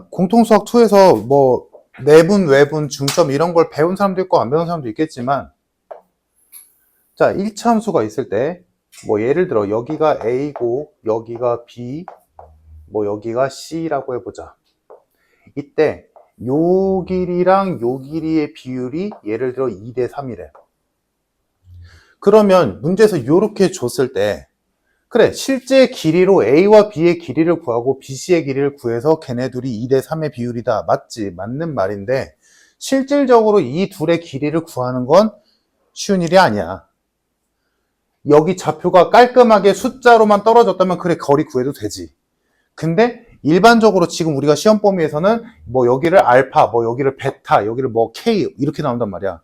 공통수학 2에서 뭐 내분, 외분, 중점 이런 걸 배운 사람도 있고 안 배운 사람도 있겠지만, 자, 1차 함수가 있을 때 뭐 예를 들어 여기가 A고 여기가 B, 뭐 여기가 C라고 해보자. 이때 요 길이랑 요 길이의 비율이 예를 들어 2대 3이래. 그러면 문제에서 요렇게 줬을 때, 그래, 실제 길이로 A와 B의 길이를 구하고 BC의 길이를 구해서 걔네 둘이 2대 3의 비율이다. 맞지? 맞는 말인데, 실질적으로 이 둘의 길이를 구하는 건 쉬운 일이 아니야. 여기 좌표가 깔끔하게 숫자로만 떨어졌다면 그래, 거리 구해도 되지. 근데 일반적으로 지금 우리가 시험 범위에서는 뭐 여기를 알파, 뭐 여기를 베타, 여기를 뭐 K 이렇게 나온단 말이야.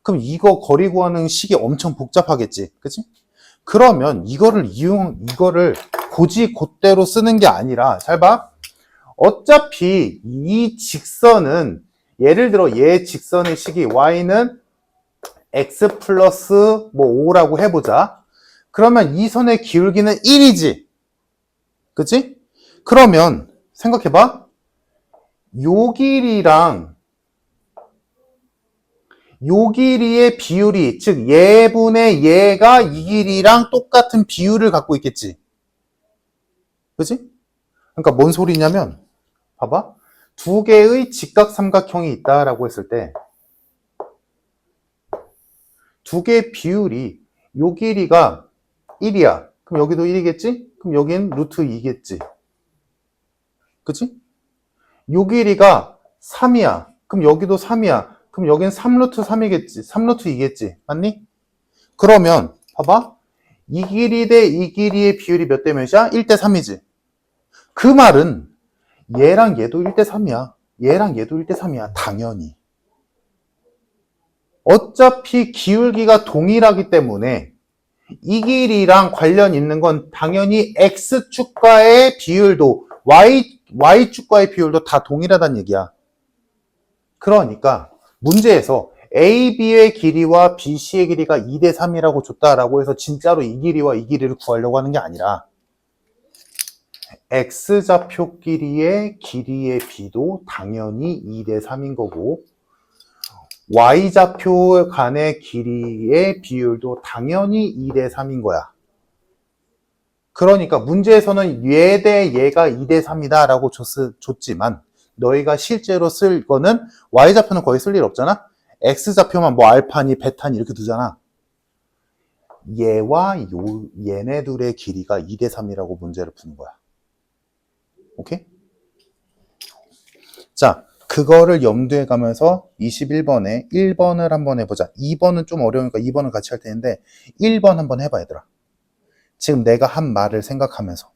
그럼 이거 거리 구하는 식이 엄청 복잡하겠지. 그치? 그러면 이거를 곧대로 쓰는 게 아니라, 잘 봐. 어차피 이 직선은, 예를 들어 얘 직선의 식이 y는 x 플러스 뭐 5라고 해보자. 그러면 이 선의 기울기는 1이지. 그치? 그러면 생각해봐. 요 길이랑 요 길이의 비율이, 즉 얘분의 얘가 이 길이랑 똑같은 비율을 갖고 있겠지. 그치? 그러니까 뭔 소리냐면, 봐봐. 두 개의 직각삼각형이 있다라고 했을 때 두 개의 비율이, 요 길이가 1이야. 그럼 여기도 1이겠지? 그럼 여긴 루트 2겠지. 그치? 요 길이가 3이야. 그럼 여기도 3이야. 그럼 여긴 3루트 3이겠지. 3루트 2겠지. 맞니? 그러면 봐봐. 이 길이 대 이 길이의 비율이 몇 대 몇이야? 1대 3이지. 그 말은 얘랑 얘도 1대 3이야. 얘랑 얘도 1대 3이야. 당연히. 어차피 기울기가 동일하기 때문에 이 길이랑 관련 있는 건 당연히 X축과의 비율도 Y축과의 비율도 다 동일하다는 얘기야. 그러니까 문제에서 A, B의 길이와 B, C의 길이가 2대 3이라고 줬다라고 해서 진짜로 이 길이와 이 길이를 구하려고 하는 게 아니라, X좌표 길이의 B도 당연히 2대 3인 거고, Y좌표 간의 길이의 비율도 당연히 2대 3인 거야. 그러니까 문제에서는 얘 대 얘가 2대 3이다 라고 줬지만, 너희가 실제로 쓸 거는 Y좌표는 거의 쓸 일 없잖아? X좌표만 뭐 알파니 베타니 이렇게 두잖아. 얘와 얘네 둘의 길이가 2대 3이라고 문제를 푸는 거야. 오케이? 자, 그거를 염두에 가면서 21번에 1번을 한번 해보자. 2번은 좀 어려우니까 2번은 같이 할 텐데 1번 한번 해봐, 얘들아. 지금 내가 한 말을 생각하면서.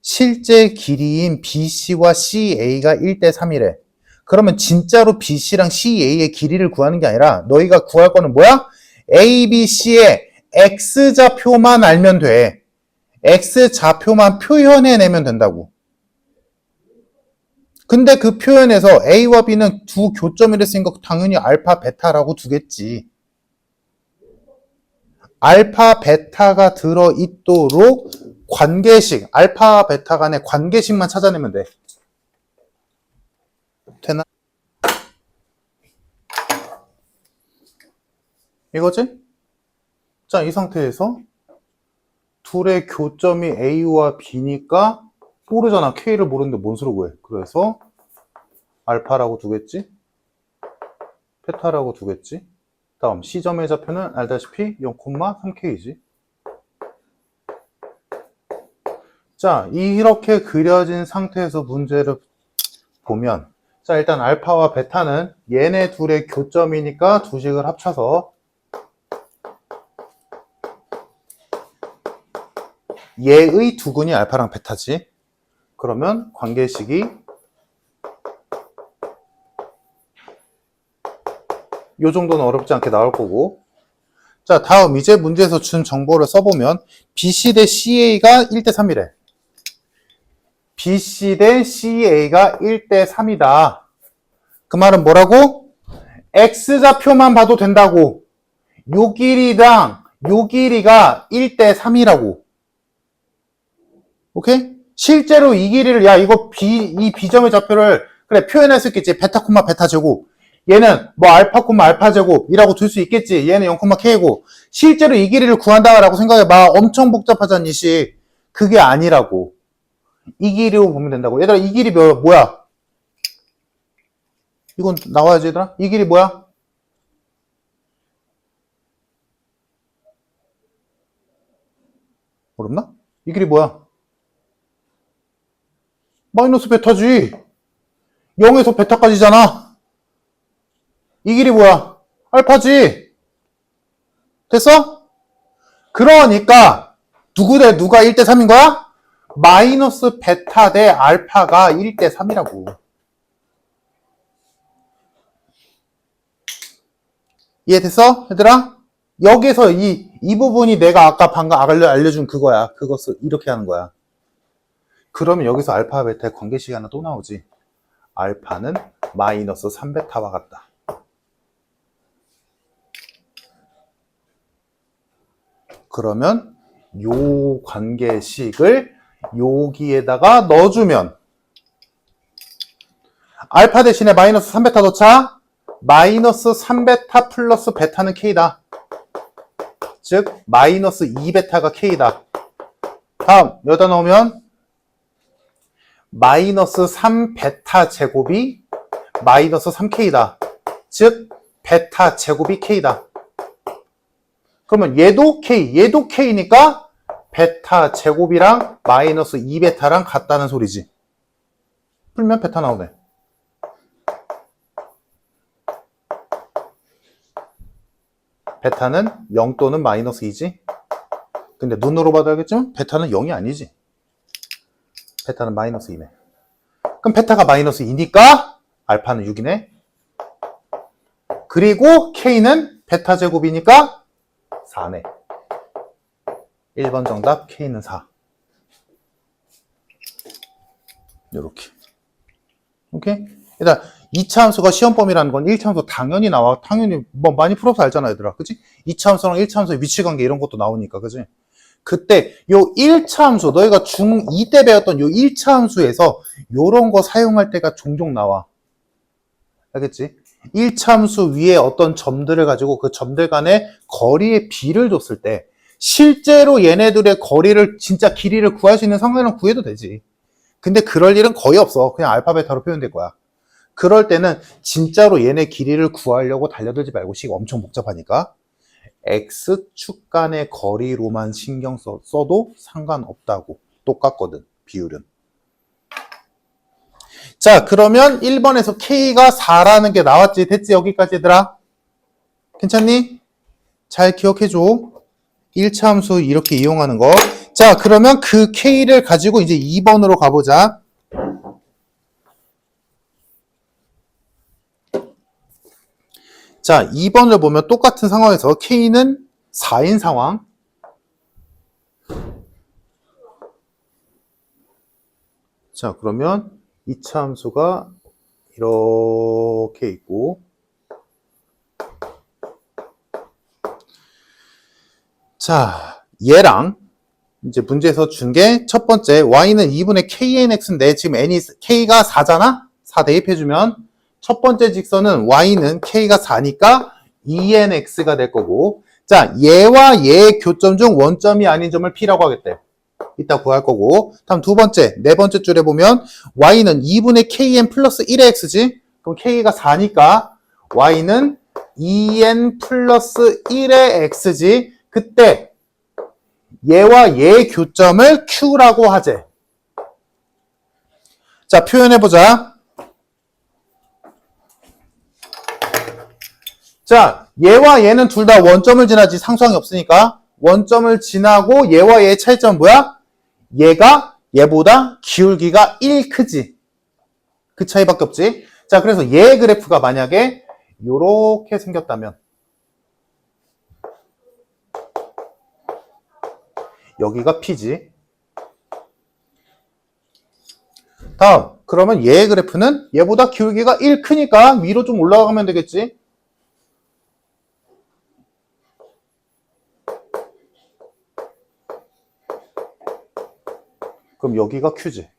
실제 길이인 BC와 CA가 1대 3이래. 그러면 진짜로 BC랑 CA의 길이를 구하는 게 아니라 너희가 구할 거는 뭐야? ABC의 X좌표만 알면 돼. X좌표만 표현해내면 된다고. 근데 그 표현에서 A와 B는 두 교점이랬으니까 당연히 알파, 베타라고 두겠지. 알파, 베타가 들어있도록 관계식, 알파, 베타 간의 관계식만 찾아내면 돼. 되나? 이거지? 자, 이 상태에서 둘의 교점이 A와 B니까 모르잖아. K를 모르는데 뭔 수로 구해. 그래서 알파라고 두겠지? 베타라고 두겠지? 다음 C점의 좌표는 알다시피 0,3K지. 자, 이렇게 그려진 상태에서 문제를 보면, 자, 일단 알파와 베타는 얘네 둘의 교점이니까 두 식을 합쳐서 얘의 두근이 알파랑 베타지. 그러면 관계식이 요 정도는 어렵지 않게 나올 거고. 자, 다음 이제 문제에서 준 정보를 써보면 BC 대 CA가 1대 3이래. BC 대 CA가 1대 3이다. 그 말은 뭐라고? X좌표만 봐도 된다고. 요 길이랑 요 길이가 1대 3이라고. 오케이? 실제로 이 길이를, 야, 이 B점의 좌표를, 그래, 표현할 수 있겠지. 베타, 베타 제곱. 얘는 뭐 알파, 알파 제곱이라고 둘 수 있겠지. 얘는 0, K고. 실제로 이 길이를 구한다라고 생각해봐. 엄청 복잡하잖니, 씨. 그게 아니라고. 이 길이로 보면 된다고. 얘들아, 이 길이 뭐야? 이건 나와야지, 얘들아. 이 길이 뭐야? 어렵나? 이 길이 뭐야? 마이너스 베타지. 0에서 베타까지잖아. 이 길이 뭐야? 알파지. 됐어? 그러니까 누가 1대 3인 거야? 마이너스 베타 대 알파가 1대 3이라고. 이해됐어? 얘들아? 여기서 이 부분이 내가 아까 방금 알려준 그거야. 그것을 이렇게 하는 거야. 그러면 여기서 알파, 베타의 관계식이 하나 또 나오지. 알파는 마이너스 3베타와 같다. 그러면 요 관계식을 여기에다가 넣어주면 알파 대신에 마이너스 3베타 넣자. 마이너스 3베타 플러스 베타는 K다. 즉 마이너스 2베타가 K다. 다음 여기다 넣으면 마이너스 3베타 제곱이 마이너스 3K다. 즉 베타 제곱이 K다. 그러면 얘도 K, 얘도 K니까 베타 제곱이랑 마이너스 2베타랑 같다는 소리지. 풀면 베타 나오네. 베타는 0 또는 마이너스 2지. 근데 눈으로 봐도 알겠지만 베타는 0이 아니지. 베타는 마이너스 2네. 그럼 베타가 마이너스 2니까 알파는 6이네. 그리고 K는 베타 제곱이니까 4네. 1번 정답 K는 4. 요렇게. 오케이? 일단 2차 함수가 시험 범위라는 건 1차 함수 당연히 나와. 당연히 뭐 많이 풀어서 알잖아, 얘들아. 그치? 2차 함수랑 1차 함수의 위치 관계 이런 것도 나오니까, 그치? 그때 요 1차 함수, 너희가 중2 때 배웠던 요 1차 함수에서 요런 거 사용할 때가 종종 나와. 알겠지? 1차 함수 위에 어떤 점들을 가지고 그 점들 간의 거리의 비를 줬을 때 실제로 얘네들의 거리를 진짜 길이를 구할 수 있는 상관은 구해도 되지. 근데 그럴 일은 거의 없어. 그냥 알파 베타로 표현될 거야. 그럴 때는 진짜로 얘네 길이를 구하려고 달려들지 말고 식 엄청 복잡하니까 X축 간의 거리로만 신경 써도 상관없다고. 똑같거든, 비율은. 자, 그러면 1번에서 K가 4라는 게 나왔지. 됐지? 여기까지 얘들아? 괜찮니? 잘 기억해줘. 1차 함수 이렇게 이용하는 거. 자, 그러면 그 K를 가지고 이제 2번으로 가보자. 자, 2번을 보면 똑같은 상황에서 K는 4인 상황. 자, 그러면 2차 함수가 이렇게 있고, 자, 얘랑 이제 문제에서 준 게 첫 번째 y는 2분의 knx인데 지금 n이 k가 4잖아? 4 대입해주면 첫 번째 직선은 y는 k가 4니까 2nx가 될 거고, 자, 얘와 얘의 교점 중 원점이 아닌 점을 p라고 하겠대. 이따 구할 거고. 다음 두 번째, 네 번째 줄에 보면 y는 2분의 kn 플러스 1의 x지? 그럼 k가 4니까 y는 2n 플러스 1의 x지? 그때 얘와 얘의 교점을 q라고 하재. 자, 표현해보자. 자, 얘와 얘는 둘 다 원점을 지나지 상수항이 없으니까 원점을 지나고 얘와 얘의 차이점은 뭐야? 얘가 얘보다 기울기가 1 크지. 그 차이밖에 없지. 자, 그래서 얘의 그래프가 만약에 요렇게 생겼다면 여기가 P지. 다음, 그러면 얘의 그래프는 얘보다 기울기가 1 크니까 위로 좀 올라가면 되겠지. 그럼 여기가 Q지.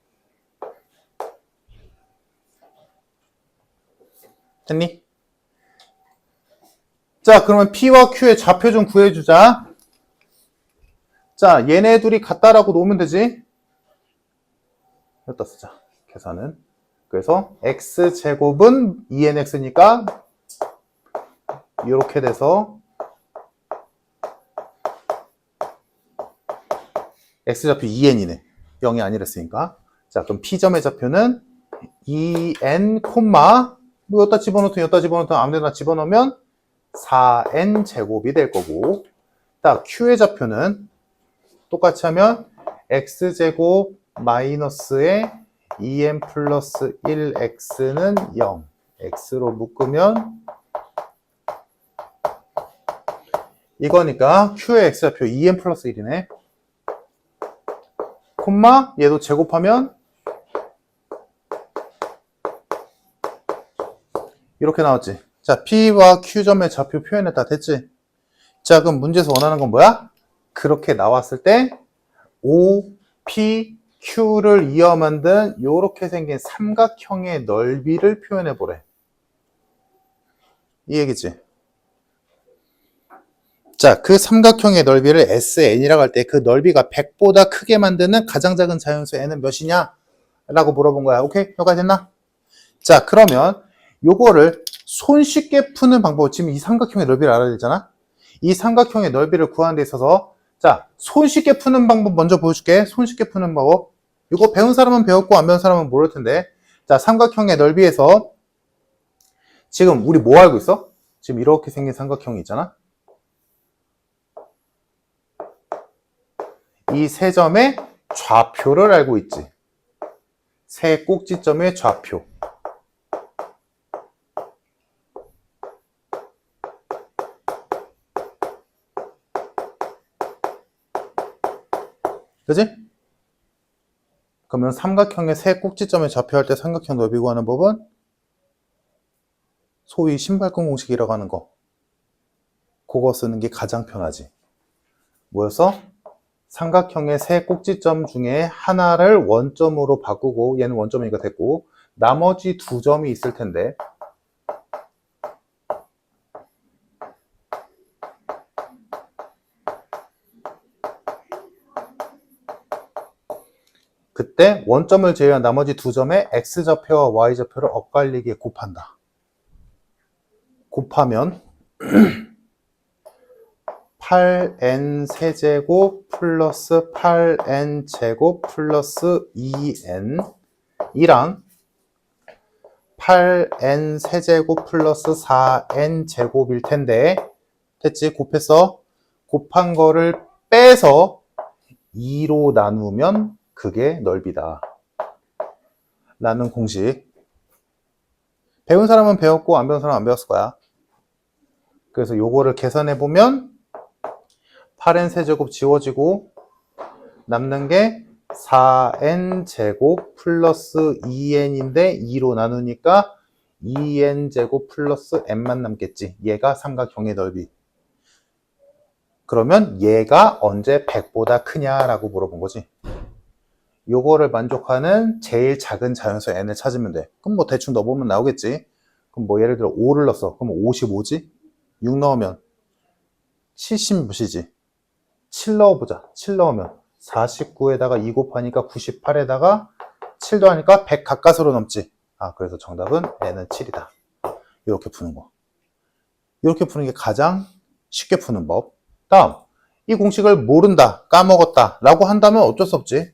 됐니? 자, 그러면 P와 Q의 좌표 좀 구해주자. 자, 얘네 둘이 같다라고 놓으면 되지. 여기다 쓰자. 계산은. 그래서 x제곱은 2nx니까 이렇게 돼서 x좌표 2n이네. 0이 아니랬으니까. 자, 그럼 P점의 좌표는 2n, 뭐 여기다 집어넣든 아무 데나 집어넣으면 4n 제곱이 될 거고. 딱 Q의 좌표는 똑같이 하면 x제곱 마이너스의 2n 플러스 1x는 0. x로 묶으면 이거니까 Q의 x좌표 2n 플러스 1이네. 콤마 얘도 제곱하면 이렇게 나왔지. 자, P와 Q점의 좌표 표현했다. 됐지? 자, 그럼 문제에서 원하는 건 뭐야? 그렇게 나왔을 때 O, P, Q를 이어 만든 이렇게 생긴 삼각형의 넓이를 표현해 보래. 이 얘기지. 자, 그 삼각형의 넓이를 SN이라고 할 때 그 넓이가 100보다 크게 만드는 가장 작은 자연수 N은 몇이냐? 라고 물어본 거야. 오케이? 여기까지 됐나? 자, 그러면 요거를 손쉽게 푸는 방법, 지금 이 삼각형의 넓이를 알아야 되잖아? 이 삼각형의 넓이를 구하는 데 있어서 자, 손쉽게 푸는 방법 먼저 보여줄게. 손쉽게 푸는 방법. 이거 배운 사람은 배웠고 안 배운 사람은 모를 텐데. 자, 삼각형의 넓이에서 지금 우리 뭐 알고 있어? 지금 이렇게 생긴 삼각형이 있잖아? 이 세 점의 좌표를 알고 있지. 세 꼭지점의 좌표. 그지? 그러면 삼각형의 세 꼭지점의 좌표할 때 삼각형 넓이 구하는 법은 소위 신발끈 공식이라고 하는 거. 그거 쓰는 게 가장 편하지. 뭐였어? 삼각형의 세 꼭지점 중에 하나를 원점으로 바꾸고, 얘는 원점이니까 됐고, 나머지 두 점이 있을 텐데, 그때 원점을 제외한 나머지 두 점의 x좌표와 y좌표를 엇갈리게 곱한다. 곱하면 8n 세제곱 플러스 8n 제곱 플러스 2n 이랑 8n 세제곱 플러스 4n 제곱일 텐데, 됐지? 곱했어. 곱한 거를 빼서 2로 나누면 그게 넓이다 라는 공식. 배운 사람은 배웠고 안 배운 사람은 안 배웠을 거야. 그래서 요거를 계산해 보면 8n 세제곱 지워지고 남는 게 4n 제곱 플러스 2n인데 2로 나누니까 2n 제곱 플러스 n만 남겠지. 얘가 삼각형의 넓이. 그러면 얘가 언제 100보다 크냐라고 물어본 거지. 요거를 만족하는 제일 작은 자연수 n을 찾으면 돼. 그럼 뭐 대충 넣어보면 나오겠지. 그럼 뭐 예를 들어 5를 넣었어. 그럼 55지? 6 넣으면 70 몇이지? 7 넣어보자. 7 넣으면 49에다가 2 곱하니까 98에다가 7 더하니까 100 가까스로 넘지. 아, 그래서 정답은 n은 7이다. 이렇게 푸는 거. 이렇게 푸는 게 가장 쉽게 푸는 법. 다음, 이 공식을 모른다, 까먹었다 라고 한다면 어쩔 수 없지.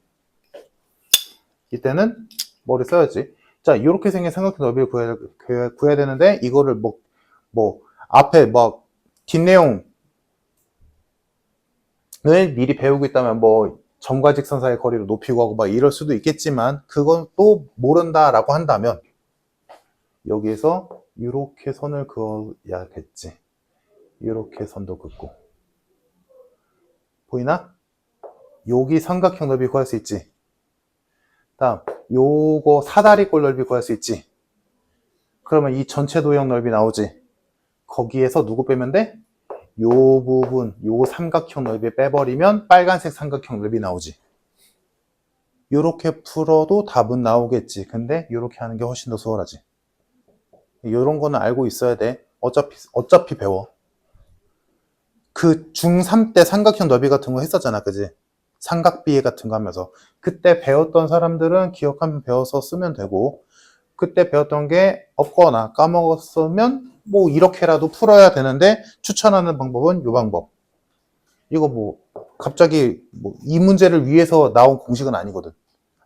이때는 머리 써야지. 자, 이렇게 생긴 삼각형 넓이를 구해야 되는데, 이거를 앞에 뒷내용을 미리 배우고 있다면 점과 직선 사이의 거리를 높이 구하고 이럴 수도 있겠지만, 그건 또 모른다라고 한다면, 여기에서 이렇게 선을 그어야겠지. 이렇게 선도 긋고. 보이나? 여기 삼각형 넓이 구할 수 있지. 다음, 요거 사다리꼴 넓이 구할 수 있지. 그러면 이 전체 도형 넓이 나오지. 거기에서 누구 빼면 돼? 요 부분, 요 삼각형 넓이 빼버리면 빨간색 삼각형 넓이 나오지. 요렇게 풀어도 답은 나오겠지. 근데 요렇게 하는 게 훨씬 더 수월하지. 요런 거는 알고 있어야 돼. 어차피 배워. 그 중3 때 삼각형 너비 같은 거 했었잖아. 그지? 삼각비례 같은 거 하면서. 그때 배웠던 사람들은 기억하면 배워서 쓰면 되고, 그때 배웠던 게 없거나 까먹었으면 뭐 이렇게라도 풀어야 되는데, 추천하는 방법은 요 방법. 이거 뭐 갑자기 뭐 이 문제를 위해서 나온 공식은 아니거든.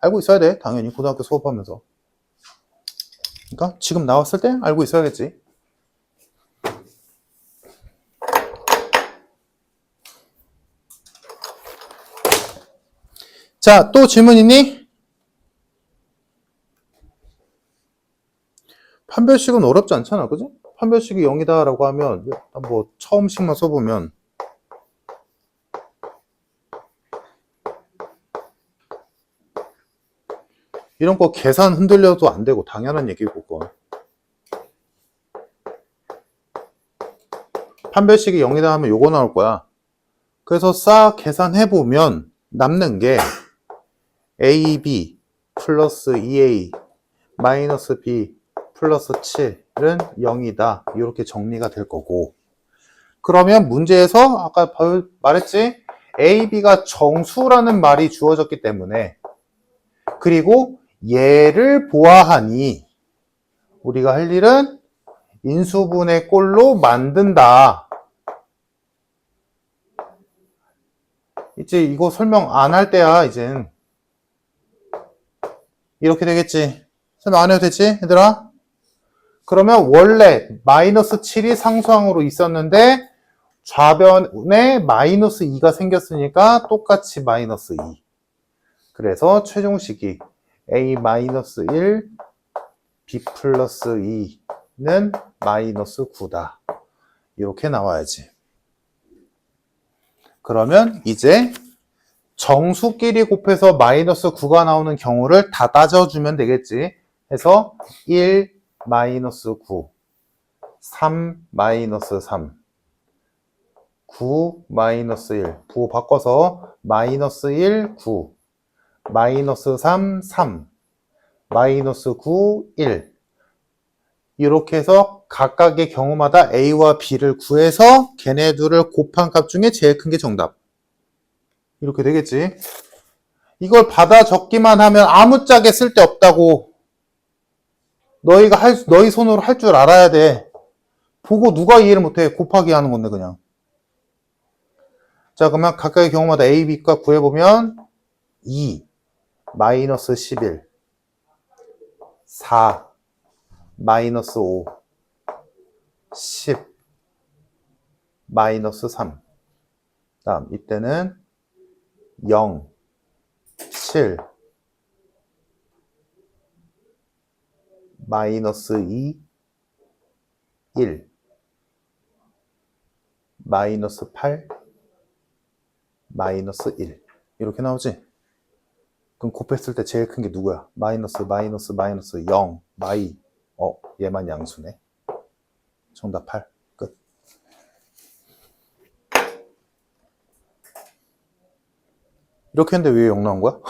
알고 있어야 돼. 당연히 고등학교 수업하면서. 그러니까 지금 나왔을 때 알고 있어야겠지. 자, 또 질문 있니? 판별식은 어렵지 않잖아. 그지? 판별식이 0이다 라고 하면 뭐 처음식만 써보면 이런 거 계산 흔들려도 안 되고 당연한 얘기고 그건. 판별식이 0이다 하면 요거 나올 거야. 그래서 싹 계산해보면 남는 게 AB 플러스 2A 마이너스 B 플러스 7은 0이다. 이렇게 정리가 될 거고. 그러면 문제에서 아까 말했지? A, B가 정수라는 말이 주어졌기 때문에 그리고 얘를 보아하니 우리가 할 일은 인수분해 꼴로 만든다. 이제 이거 설명 안 할 때야 이젠. 이렇게 되겠지. 설명 안 해도 되지 얘들아? 그러면 원래 마이너스 7이 상수항으로 있었는데 좌변에 마이너스 2가 생겼으니까 똑같이 마이너스 2. 그래서 최종식이 A 마이너스 1, B 플러스 2는 마이너스 9다. 이렇게 나와야지. 그러면 이제 정수끼리 곱해서 마이너스 9가 나오는 경우를 다 따져주면 되겠지. 해서 1 마이너스 9, 3 마이너스 3, 9 마이너스 1 부호 바꿔서 마이너스 1, 9 마이너스 3, 3 마이너스 9, 1 이렇게 해서 각각의 경우마다 A와 B를 구해서 걔네들을 곱한 값 중에 제일 큰 게 정답. 이렇게 되겠지. 이걸 받아 적기만 하면 아무짝에 쓸데없다고. 너희 손으로 할 줄 알아야 돼. 보고 누가 이해를 못해. 곱하기 하는 건데 그냥. 자, 그러면 각각의 경우마다 A, B 값 구해보면 2 마이너스 11 4 마이너스 5 10 마이너스 3 다음 이때는 0 7 마이너스 2 1 마이너스 8 마이너스 1 이렇게 나오지? 그럼 곱했을 때 제일 큰 게 누구야? 마이너스 마이너스 마이너스 0 마이 얘만 양수네. 정답 8 끝. 이렇게 했는데 왜 0 나온 거야?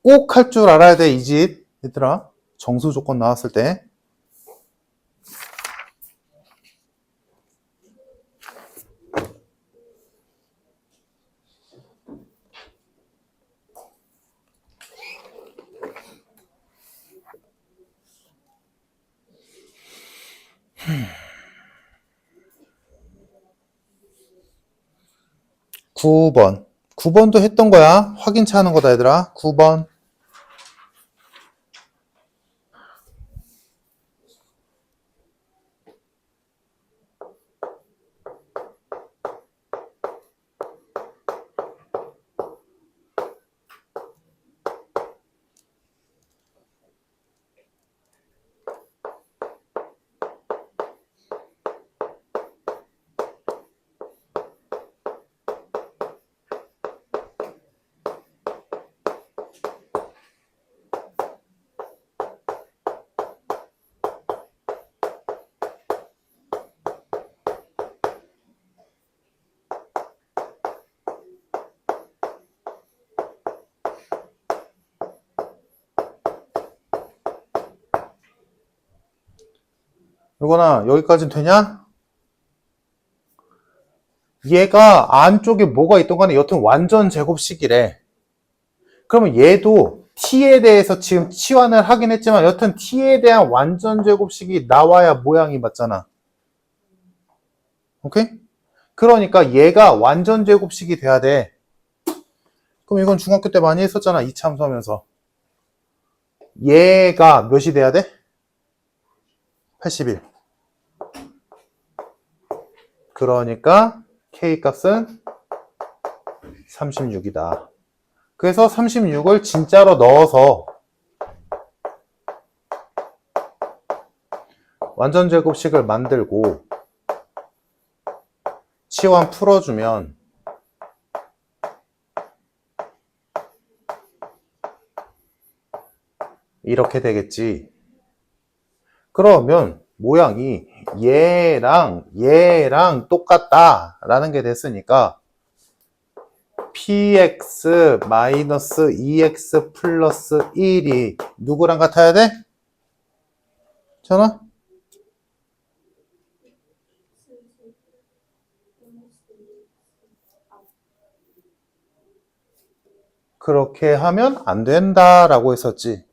꼭 할 줄 알아야 돼 이 집 얘들아. 정수 조건 나왔을 때 9번 9번도 했던 거야. 확인차 하는 거다 얘들아. 9번 이거나 여기까지는 되냐? 얘가 안쪽에 뭐가 있던 간에 여튼 완전 제곱식이래. 그러면 얘도 t에 대해서 지금 치환을 하긴 했지만 여튼 t에 대한 완전 제곱식이 나와야 모양이 맞잖아. 오케이? 그러니까 얘가 완전 제곱식이 돼야 돼. 그럼 이건 중학교 때 많이 했었잖아. 이차함수 하면서. 얘가 몇이 돼야 돼? 81. 그러니까 K 값은 36이다. 그래서 36을 진짜로 넣어서 완전 제곱식을 만들고 치환 풀어주면 이렇게 되겠지. 그러면 모양이 얘랑 똑같다 라는 게 됐으니까 px 마이너스 2x 플러스 1이 누구랑 같아야 돼? 전화? 그렇게 하면 안 된다라고 했었지.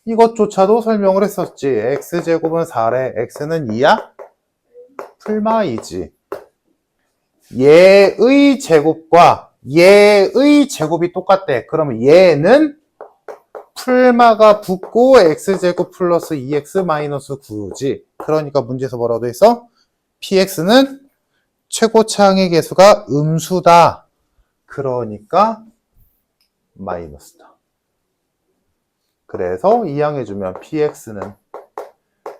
이것조차도 설명을 했었지. x제곱은 4래. x는 2야? 풀마이지. 얘의 제곱과 얘의 제곱이 똑같대. 그러면 얘는 풀마가 붙고 x제곱 플러스 2x 마이너스 9지. 그러니까 문제에서 뭐라고 돼 있어? px는 최고차항의 개수가 음수다. 그러니까 마이너스다. 그래서 이항해주면 px는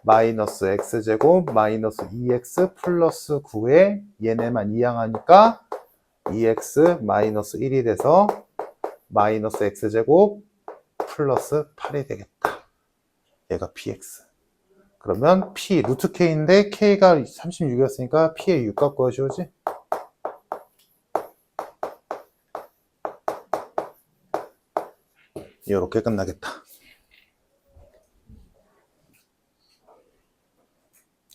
마이너스 x제곱 마이너스 2x 플러스 9에 얘네만 이항하니까 2x 마이너스 1이 돼서 마이너스 x제곱 플러스 8이 되겠다. 얘가 px. 그러면 p 루트 k인데 k가 36이었으니까 p의 6값 구하시오지. 이렇게 끝나겠다.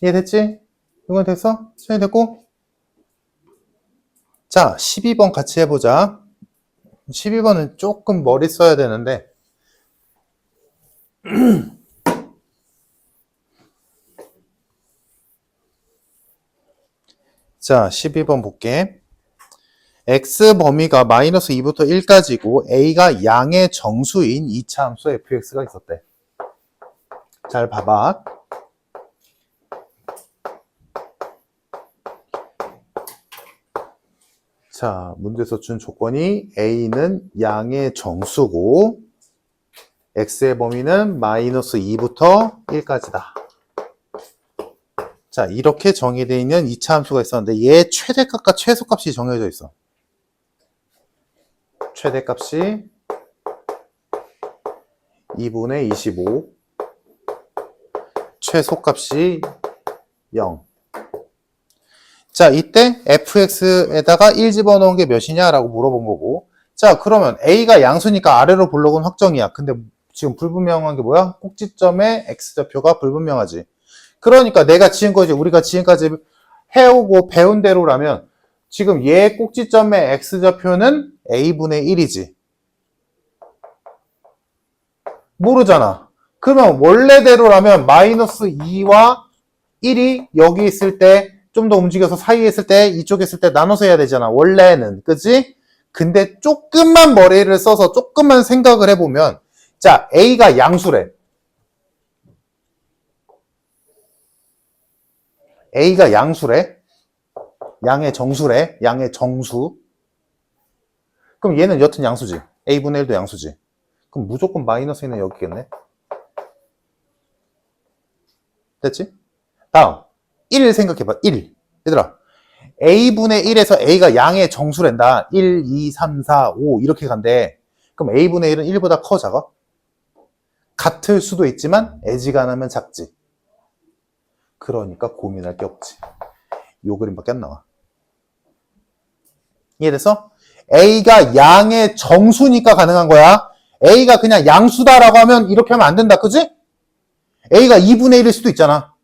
이해됐지? 이건 됐어? 시간이 됐고? 자, 12번 같이 해보자. 12번은 조금 머리 써야 되는데 자, 12번 볼게. x 범위가 마이너스 2부터 1까지고 a가 양의 정수인 2차 함수 fx가 있었대. 잘 봐봐. 자, 문제에서 준 조건이 a는 양의 정수고 x의 범위는 마이너스 2부터 1까지다. 자, 이렇게 정의되어 있는 2차 함수가 있었는데 얘 최대값과 최소값이 정해져 있어. 최대값이 2분의 25, 최소값이 0. 자, 이때 fx에다가 1 집어넣은 게 몇이냐라고 물어본 거고. 자, 그러면 a가 양수니까 아래로 볼록은 확정이야. 근데 지금 불분명한 게 뭐야? 꼭지점의 x좌표가 불분명하지. 그러니까 내가 지은 거지. 우리가 지금까지 해오고 배운 대로라면 지금 얘 꼭지점의 x좌표는 a분의 1이지. 모르잖아. 그러면 원래대로라면 마이너스 2와 1이 여기 있을 때 좀 더 움직여서 사이에 있을 때 이쪽에 있을 때 나눠서 해야 되잖아. 원래는. 그치? 근데 조금만 머리를 써서 조금만 생각을 해보면 자, a가 양수래. a가 양수래. 양의 정수래. 양의 정수. 그럼 얘는 여튼 양수지. a분의 1도 양수지. 그럼 무조건 마이너스 1은 여기겠네. 됐지? 다음 1 생각해봐. 1. 얘들아, a분의 1에서 a가 양의 정수란다. 1, 2, 3, 4, 5 이렇게 간대. 그럼 a분의 1은 1보다 커, 작아? 같을 수도 있지만 애지간하면 작지. 그러니까 고민할 게 없지. 요 그림밖에 안 나와. 이해됐어? a가 양의 정수니까 가능한 거야. a가 그냥 양수다라고 하면 이렇게 하면 안 된다. 그지? a가 2분의 1일 수도 있잖아.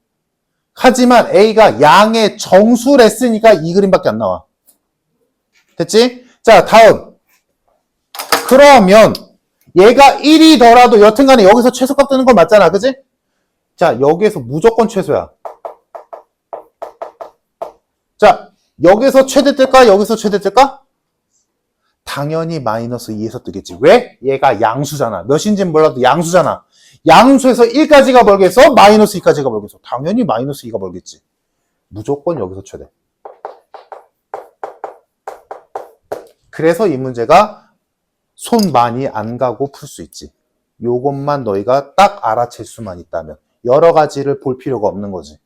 하지만 A가 양의 정수랬으니까 이 그림밖에 안 나와. 됐지? 자, 다음. 그러면 얘가 1이더라도 여튼간에 여기서 최소값 뜨는 건 맞잖아. 그지? 자, 여기에서 무조건 최소야. 자, 여기서 최대 뜰까? 여기서 최대 뜰까? 당연히 마이너스 2에서 뜨겠지. 왜? 얘가 양수잖아. 몇인지는 몰라도 양수잖아. 양수에서 1까지가 멀겠어? 마이너스 2까지가 멀겠어? 당연히 마이너스 2가 멀겠지. 무조건 여기서 최대. 그래서 이 문제가 손 많이 안 가고 풀 수 있지. 요것만 너희가 딱 알아챌 수만 있다면. 여러 가지를 볼 필요가 없는 거지.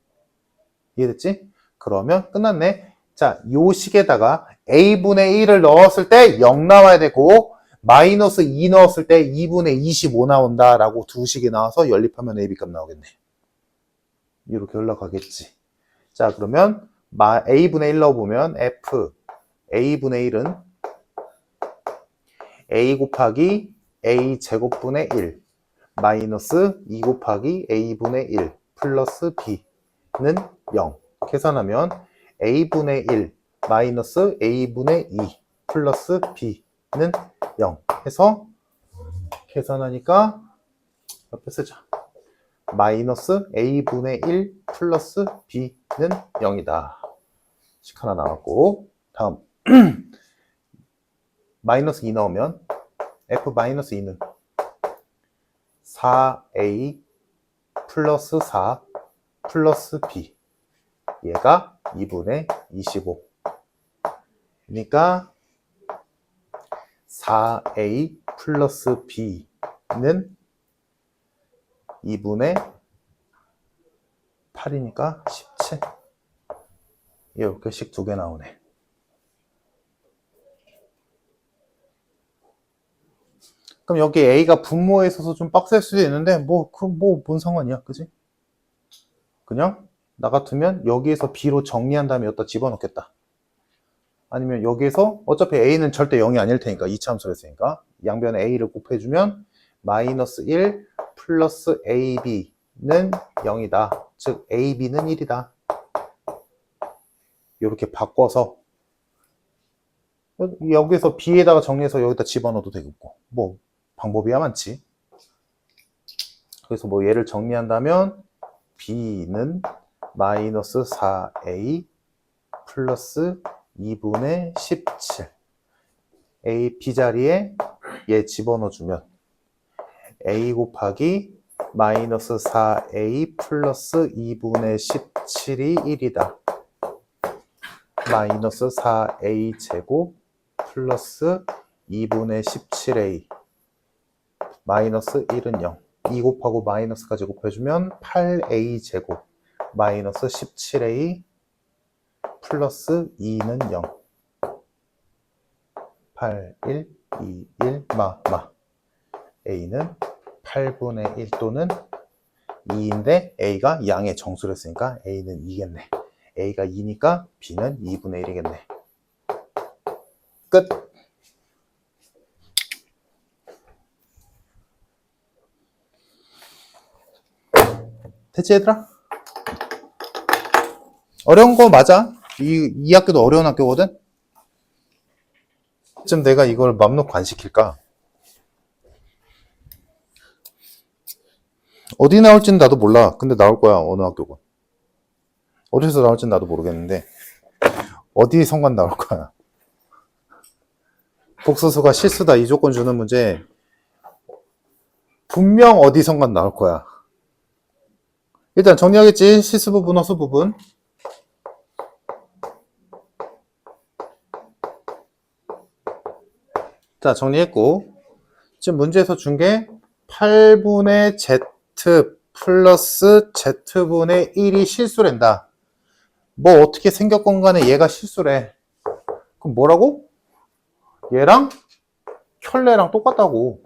이해됐지? 그러면 끝났네. 자, 요 식에다가 A분의 1을 넣었을 때 0 나와야 되고 마이너스 2 넣었을 때 2분의 25 나온다라고 두 식이 나와서 연립하면 AB값 나오겠네. 이렇게 올라가겠지. 자, 그러면 A분의 1 넣어보면 F A분의 1은 A 곱하기 A 제곱분의 1 마이너스 2 곱하기 A분의 1 플러스 B는 0. 계산하면 A분의 1 마이너스 A분의 2 플러스 B는 0 해서 계산하니까 옆에 쓰자. 마이너스 A분의 1 플러스 B는 0이다. 식 하나 나왔고 다음 마이너스 2 넣으면 F 마이너스 2는 4A 플러스 4 플러스 B 얘가 2분의 25 그러니까 4A 플러스 B는 2분의 8이니까 17 이렇게 식 두 개 나오네. 그럼 여기 A가 분모에 있어서 좀 빡셀 수도 있는데 뭔 상관이야, 그지? 그냥 나 같으면 여기에서 B로 정리한 다음에 여기다 집어넣겠다. 아니면 여기에서 어차피 A는 절대 0이 아닐 테니까 2차함수로 했으니까 양변에 A를 곱해주면 마이너스 1 플러스 AB는 0이다. 즉 AB는 1이다. 이렇게 바꿔서 여기서 B에다가 정리해서 여기다 집어넣어도 되겠고 뭐 방법이야 많지. 그래서 뭐 얘를 정리한다면 B는 마이너스 4A 플러스 2분의 17 A, B 자리에 얘 집어넣어주면 A 곱하기 마이너스 4A 플러스 2분의 17이 1이다. 마이너스 4A 제곱 플러스 2분의 17A 마이너스 1은 0 2 곱하고 마이너스까지 곱해주면 8A 제곱 마이너스 17A 플러스 2는 0 8, 1, 2, 1, A는 8분의 1 또는 2인데 A가 양의 정수를 했으니까 A는 2겠네. A가 2니까 B는 2분의 1이겠네. 끝! 됐지 얘들아? 어려운 거 맞아. 이 학교도 어려운 학교거든? 좀 내가 이걸 맘 놓고 안 시킬까? 어디 나올지는 나도 몰라. 근데 나올 거야, 어느 학교고. 어디서 나올지는 나도 모르겠는데 어디 성관 나올 거야. 복소수가 실수다 이 조건 주는 문제 분명 어디 성관 나올 거야. 일단 정리하겠지. 실수 부분, 허수 부분. 자, 정리했고 지금 문제에서 준 게 8분의 Z 플러스 Z분의 1이 실수랜다. 뭐 어떻게 생겼건 간에 얘가 실수래. 그럼 뭐라고? 얘랑 켤레랑 똑같다고.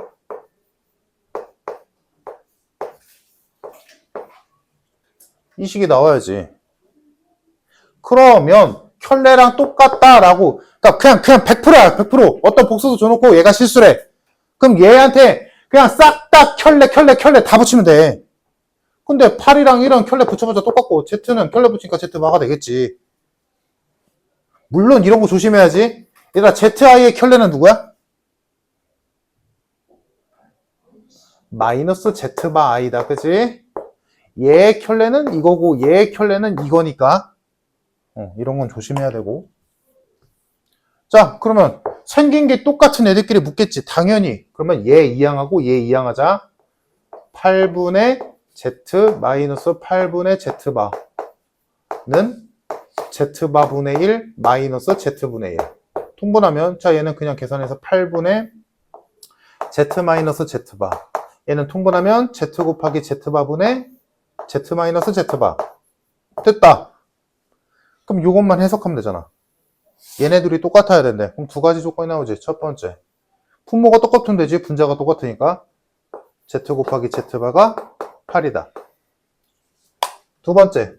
이 식이 나와야지. 그러면 켤레랑 똑같다라고 그러니까 그냥 100%야. 100%. 어떤 복수수 줘놓고 얘가 실수래. 그럼 얘한테 그냥 싹 다 켤레 다 붙이면 돼. 근데 8이랑 1은 켤레 붙여봤자 똑같고 Z는 켤레 붙이니까 Z바가 되겠지. 물론 이런 거 조심해야지. 얘들아 ZI의 켤레는 누구야? 마이너스 Z바 I다. 그치? 얘의 켤레는 이거고 얘의 켤레는 이거니까 이런 건 조심해야 되고. 자, 그러면 생긴 게 똑같은 애들끼리 묶겠지. 당연히. 그러면 얘 이항하고 얘 이항하자. 8분의 Z 마이너스 8분의 Z바는 Z바분의 1 마이너스 Z분의 1. 통분하면 자 얘는 그냥 계산해서 8분의 Z 마이너스 Z바. 얘는 통분하면 Z 곱하기 Z바분의 Z 마이너스 Z바. 됐다. 그럼 이것만 해석하면 되잖아. 얘네들이 똑같아야 된대. 그럼 두 가지 조건이 나오지. 첫 번째, 분모가 똑같으면 되지. 분자가 똑같으니까 Z 곱하기 Z바가 8이다. 두 번째,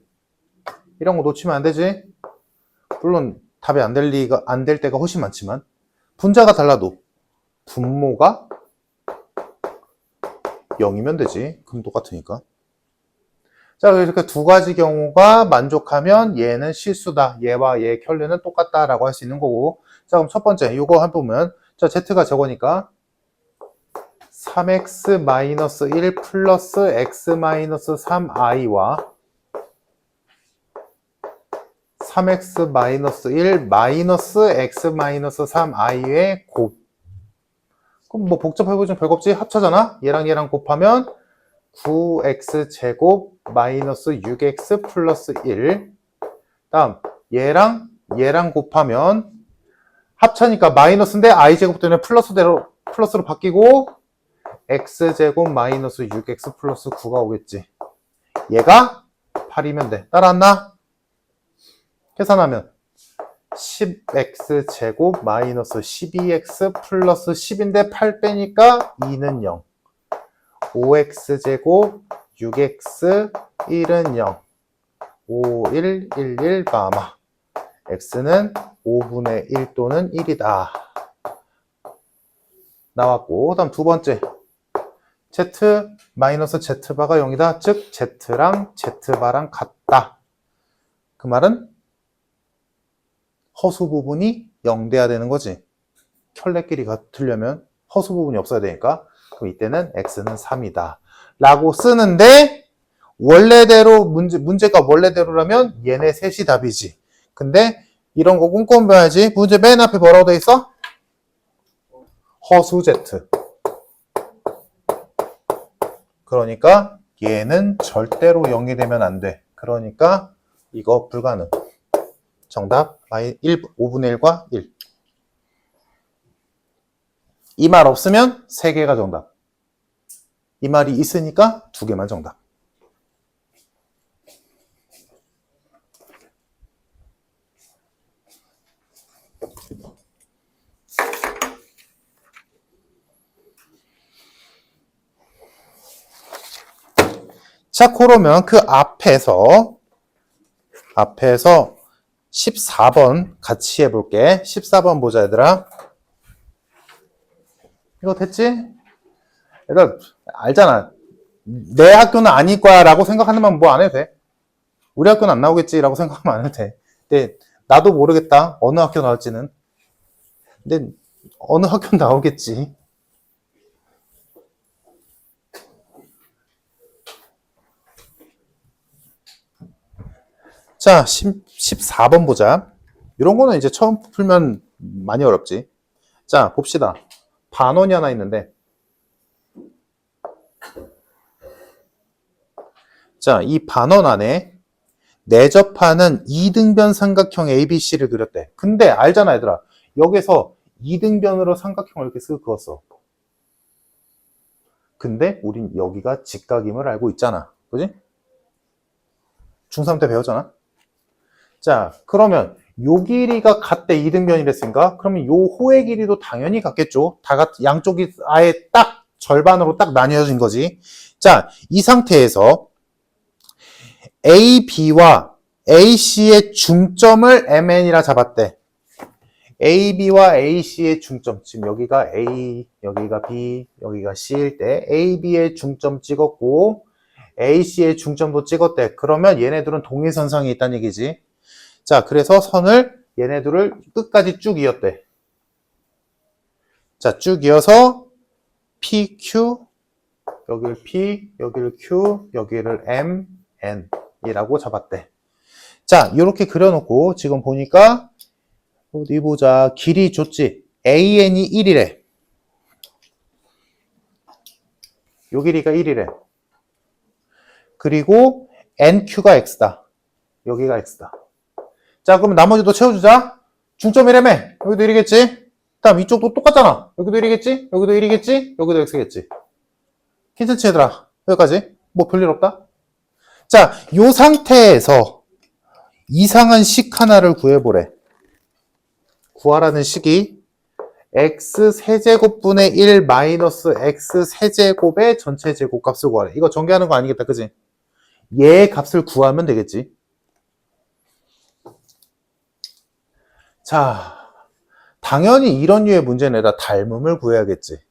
이런 거 놓치면 안 되지. 물론 답이 안 될 때가 훨씬 많지만 분자가 달라도 분모가 0이면 되지. 그럼 똑같으니까. 자, 이렇게 두 가지 경우가 만족하면 얘는 실수다. 얘와 얘의 켤레는 똑같다라고 할 수 있는 거고. 자, 그럼 첫 번째, 이거 한번 보면, 자, Z가 저거니까 3x-1 플러스 x-3i와 3x-1 마이너스 x-3i의 곱. 그럼 뭐 복잡해보지면 별거 없지? 합차잖아? 얘랑 얘랑 곱하면 9x제곱 마이너스 6x 플러스 1. 다음 얘랑 얘랑 곱하면 합차니까 마이너스인데 i제곱 때문에 플러스로 바뀌고 x제곱 마이너스 6x 플러스 9가 오겠지. 얘가 8이면 돼. 따라왔나? 계산하면 10x제곱 마이너스 12x 플러스 10인데 8 빼니까 2는 0. 5x제곱 6x 1은 0. 5, 1, 1, 1 마마. x는 5분의 1 또는 1이다. 나왔고, 다음 두 번째. z 마이너스 z바가 0이다. 즉 z랑 z바랑 같다. 그 말은 허수 부분이 0 돼야 되는 거지. 켤레끼리 같으려면 허수 부분이 없어야 되니까. 그럼 이때는 x는 3이다. 라고 쓰는데 원래대로 문제가 원래대로라면 얘네 셋이 답이지. 근데 이런 거 꼼꼼히 봐야지. 문제 맨 앞에 뭐라고 돼 있어? 허수 z. 그러니까 얘는 절대로 0이 되면 안 돼. 그러니까 이거 불가능. 정답 5분의 1과 1. 이 말 없으면 3개가 정답. 이 말이 있으니까 2개만 정답. 자, 그러면 그 앞에서 14번 같이 해볼게. 14번 보자, 얘들아. 이거 됐지? 얘들아, 알잖아. 내 학교는 아닐 거야 라고 생각하면 뭐 안 해도 돼. 우리 학교는 안 나오겠지 라고 생각하면 안 해도 돼. 근데 나도 모르겠다. 어느 학교 나올지는. 근데 어느 학교 나오겠지. 자, 14번 보자. 이런 거는 이제 처음 풀면 많이 어렵지. 자, 봅시다. 반원이 하나 있는데. 자, 이 반원 안에 내접하는 이등변 삼각형 ABC를 그렸대. 근데 알잖아, 얘들아. 여기서 이등변으로 삼각형을 이렇게 쓱 그었어. 근데 우린 여기가 직각임을 알고 있잖아. 그지? 중3 때 배웠잖아. 자, 그러면 요 길이가 같대. 이등변이랬으니까 그러면 요 호의 길이도 당연히 같겠죠. 양쪽이 아예 딱 절반으로 딱 나뉘어진 거지. 자, 이 상태에서 AB와 AC의 중점을 MN이라 잡았대. AB와 AC의 중점, 지금 여기가 A, 여기가 B, 여기가 C일 때 AB의 중점 찍었고 AC의 중점도 찍었대. 그러면 얘네들은 동일선상에 있다는 얘기지. 자, 그래서 선을 얘네들을 끝까지 쭉 이었대. 자, 쭉 이어서 PQ, 여기를 P, 여기를 Q, 여기를 M, N 이라고 잡았대. 자, 이렇게 그려놓고 지금 보니까 어디 보자. 길이 줬지. AN이 1이래. 요 길이가 1이래. 그리고 NQ가 X다. 여기가 X다. 자, 그럼 나머지도 채워주자. 중점 1이라며. 여기도 1이겠지? 다음 이쪽도 똑같잖아. 여기도 1이겠지? 여기도 1이겠지? 여기도 X겠지? 괜찮지, 얘들아? 여기까지? 뭐 별일 없다? 자, 요 상태에서 이상한 식 하나를 구해보래. 구하라는 식이 x 세제곱분의 1 마이너스 x 세제곱의 전체 제곱값을 구하래. 이거 전개하는 거 아니겠다, 그지? 얘 값을 구하면 되겠지. 자, 당연히 이런 류의 문제는 닮음을 구해야겠지.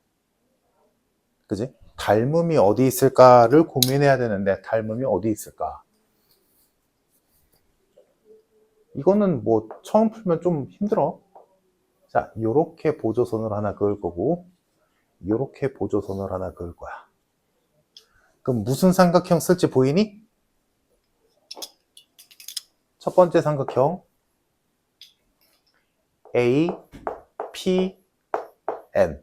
그지? 닮음이 어디 있을까를 고민해야 되는데 닮음이 어디 있을까? 이거는 뭐 처음 풀면 좀 힘들어. 자, 요렇게 보조선을 하나 그을 거고 요렇게 보조선을 하나 그을 거야. 그럼 무슨 삼각형 쓸지 보이니? 첫 번째 삼각형 A, P, N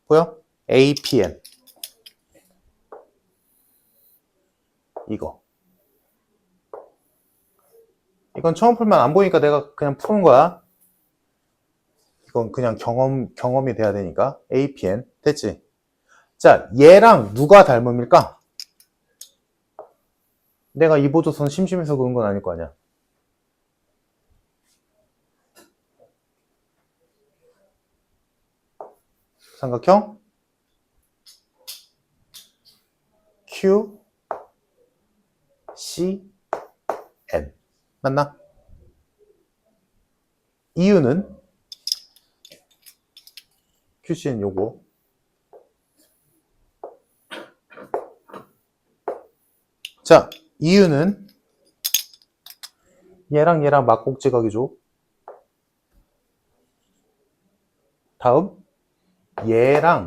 보여? A, P, N 이건 처음 풀면 안 보이니까 내가 그냥 푸는 거야. 이건 그냥 경험이 돼야 되니까 A, P, N 됐지? 자, 얘랑 누가 닮음일까? 내가 이 보조선 심심해서 그런 건 아닐 거 아니야. 삼각형 Q, C, N 맞나? 이유는 QCN 요거 자, 이유는 얘랑 막곡지각이죠. 다음 얘랑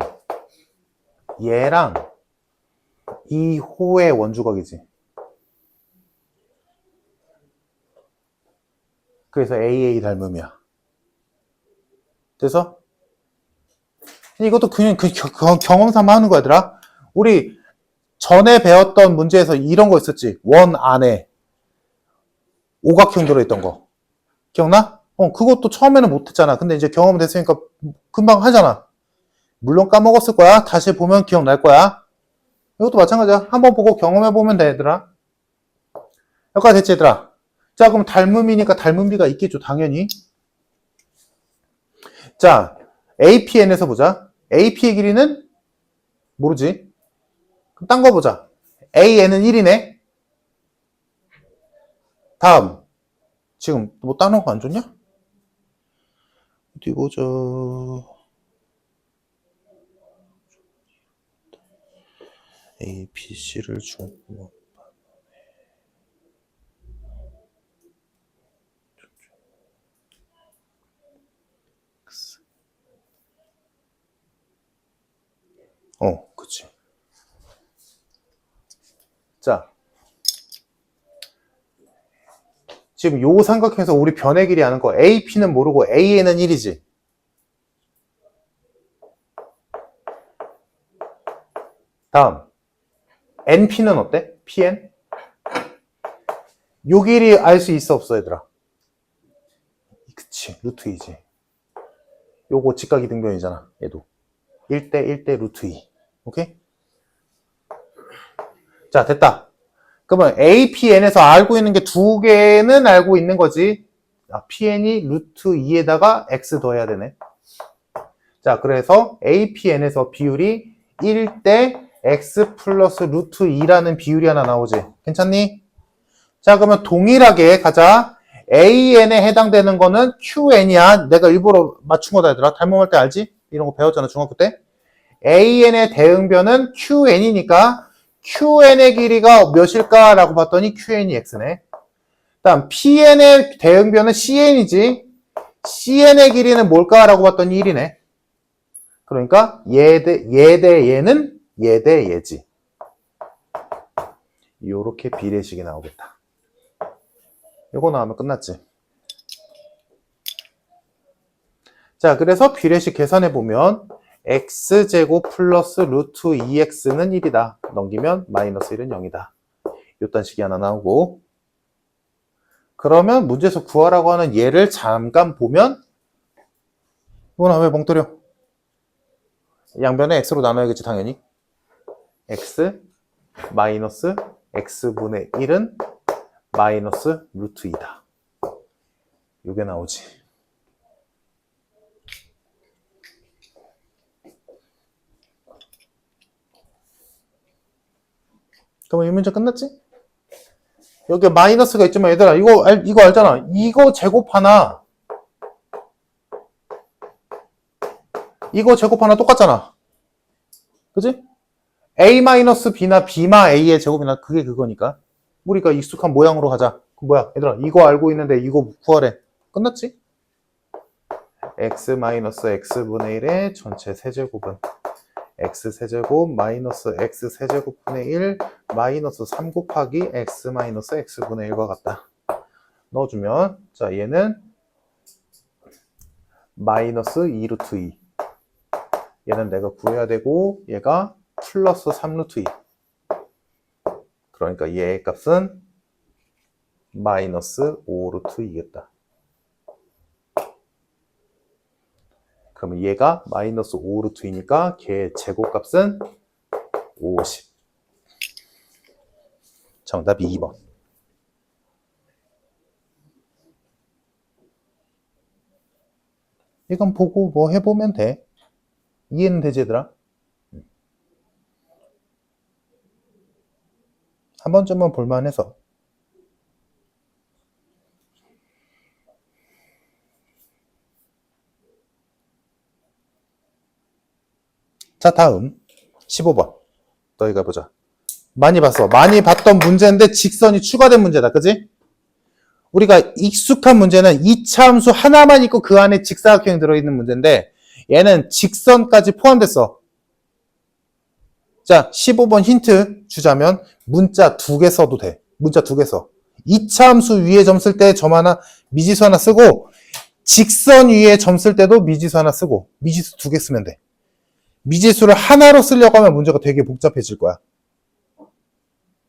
이 호의 원주각이지. 그래서 AA 닮음이야. 그래서 이것도 그냥 경험 삼아 하는 거야, 얘들아. 우리 전에 배웠던 문제에서 이런 거 있었지. 원 안에 오각형 들어있던 거. 기억나? 그것도 처음에는 못했잖아. 근데 이제 경험 됐으니까 금방 하잖아. 물론 까먹었을 거야. 다시 보면 기억날 거야. 이것도 마찬가지야. 한번 보고 경험해보면 돼, 얘들아. 여기까지 됐지, 얘들아? 자, 그럼 닮음이니까 닮음비가 있겠죠, 당연히. 자, APN에서 보자. AP의 길이는 모르지. 그럼 딴 거 보자. AN은 1이네. 다음. 지금 뭐 따놓은 거 안 줬냐? 어디 보자. A, B, C를 주고 그치. 자, 지금 요 삼각형에서 우리 변의 길이 아는 거 AP는 모르고 AN은 1이지. 다음 NP는 어때? PN? 요 길이 알 수 있어 없어, 얘들아? 그치, 루트 2지. 요거 직각 이등변이잖아, 얘도. 1대 1대 루트 2. 오케이? 자, 됐다. 그러면 APN에서 알고 있는 게 두 개는 알고 있는 거지. PN이 루트 2에다가 X 더해야 되네. 자, 그래서 APN에서 비율이 1대 X 플러스 루트 2라는 비율이 하나 나오지. 괜찮니? 자, 그러면 동일하게 가자. AN에 해당되는 거는 QN이야. 내가 일부러 맞춘 거다, 얘들아. 닮음할 때 알지? 이런 거 배웠잖아, 중학교 때. AN의 대응변은 QN이니까 QN의 길이가 몇일까라고 봤더니 QN이 X네. 다음 PN의 대응변은 CN이지. CN의 길이는 뭘까라고 봤더니 1이네. 그러니까 얘 대 얘는 얘 대 얘지. 요렇게 비례식이 나오겠다. 요거 나오면 끝났지. 자, 그래서 비례식 계산해보면 x제곱 플러스 루트 2x는 1이다. 넘기면 마이너스 1은 0이다. 요딴 식이 하나 나오고, 그러면 문제에서 구하라고 하는 얘를 잠깐 보면, 이건 왜 멍 때려? 양변에 x로 나눠야겠지, 당연히. x 마이너스 x분의 1은 마이너스 루트 2다. 요게 나오지. 그러면 이 문제 끝났지? 여기 마이너스가 있지만 얘들아 이거 알잖아. 이거 제곱 하나 똑같잖아. 그지? a-b나 b마 a의 제곱이나 그게 그거니까. 우리가 익숙한 모양으로 가자. 뭐야 얘들아 이거 알고 있는데 이거 구하래. 끝났지? x-x분의 1의 전체 세제곱은 x세제곱 마이너스 x세제곱분의 1 마이너스 3 곱하기 x 마이너스 x분의 1과 같다. 넣어주면 자 얘는 마이너스 2루트 2 얘는 내가 구해야 되고 얘가 플러스 3루트 2 그러니까 얘의 값은 마이너스 5루트 2겠다. 그러면 얘가 마이너스 5루트 2니까 걔의 제곱값은 50. 정답이 2번. 이건 보고 뭐 해보면 돼. 이해는 되지 얘들아? 한 번쯤은 볼만해서. 자 다음 15번 너희가 보자. 많이 봤어. 많이 봤던 문제인데 직선이 추가된 문제다. 그지? 우리가 익숙한 문제는 이차함수 하나만 있고 그 안에 직사각형이 들어있는 문제인데 얘는 직선까지 포함됐어. 자 15번 힌트 주자면 문자 2개 써도 돼. 문자 2개 써. 이차함수 위에 점 쓸 때 점 하나 미지수 하나 쓰고 직선 위에 점 쓸 때도 미지수 하나 쓰고 미지수 2개 쓰면 돼. 미지수를 하나로 쓰려고 하면 문제가 되게 복잡해질 거야.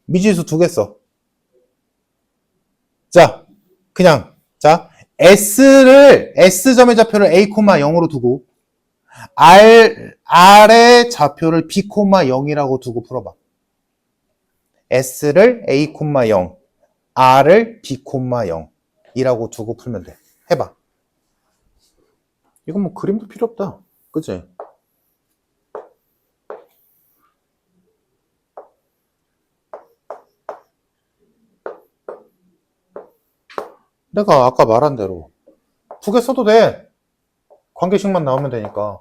미지수 2개 써. 자, 그냥 S점의 좌표를 A, 0으로 두고 R의 좌표를 B, 0이라고 두고 풀어봐. S를 A, 0, R을 B, 0이라고 두고 풀면 돼. 해봐. 이건 뭐 그림도 필요 없다. 그치? 내가 아까 말한 대로 2개 써도 돼. 관계식만 나오면 되니까.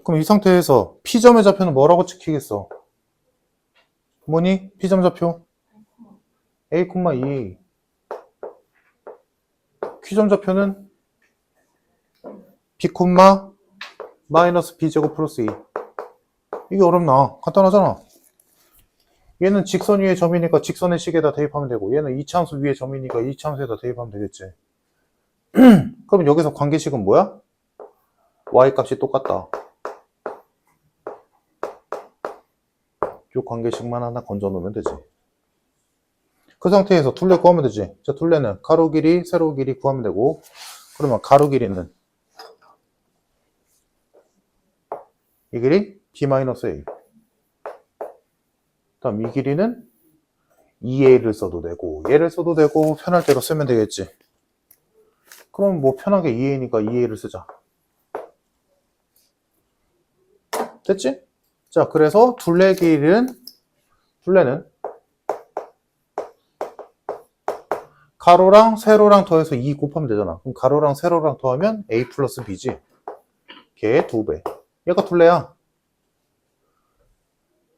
그럼 이 상태에서 P점의 좌표는 뭐라고 찍히겠어? 뭐니? P점 좌표? A, 2. Q점 좌표는 B, 마이너스 B제곱 플러스 2. 이게 어렵나? 간단하잖아. 얘는 직선 위에 점이니까 직선의 식에다 대입하면 되고 얘는 이차함수 위에 점이니까 이차함수에다 대입하면 되겠지. 그럼 여기서 관계식은 뭐야? y값이 똑같다. 이 관계식만 하나 건져 놓으면 되지. 그 상태에서 둘레 구하면 되지. 자, 둘레는 가로 길이, 세로 길이 구하면 되고 그러면 가로 길이는 이 길이 b-a 다음 이 길이는 2a를 써도 되고 얘를 써도 되고 편할 대로 쓰면 되겠지. 그럼 뭐 편하게 2a니까 2a를 쓰자. 됐지? 자, 그래서 둘레는 가로랑 세로랑 더해서 2 곱하면 되잖아. 그럼 가로랑 세로랑 더하면 a 플러스 b지. 걔의 2배. 얘가 둘레야.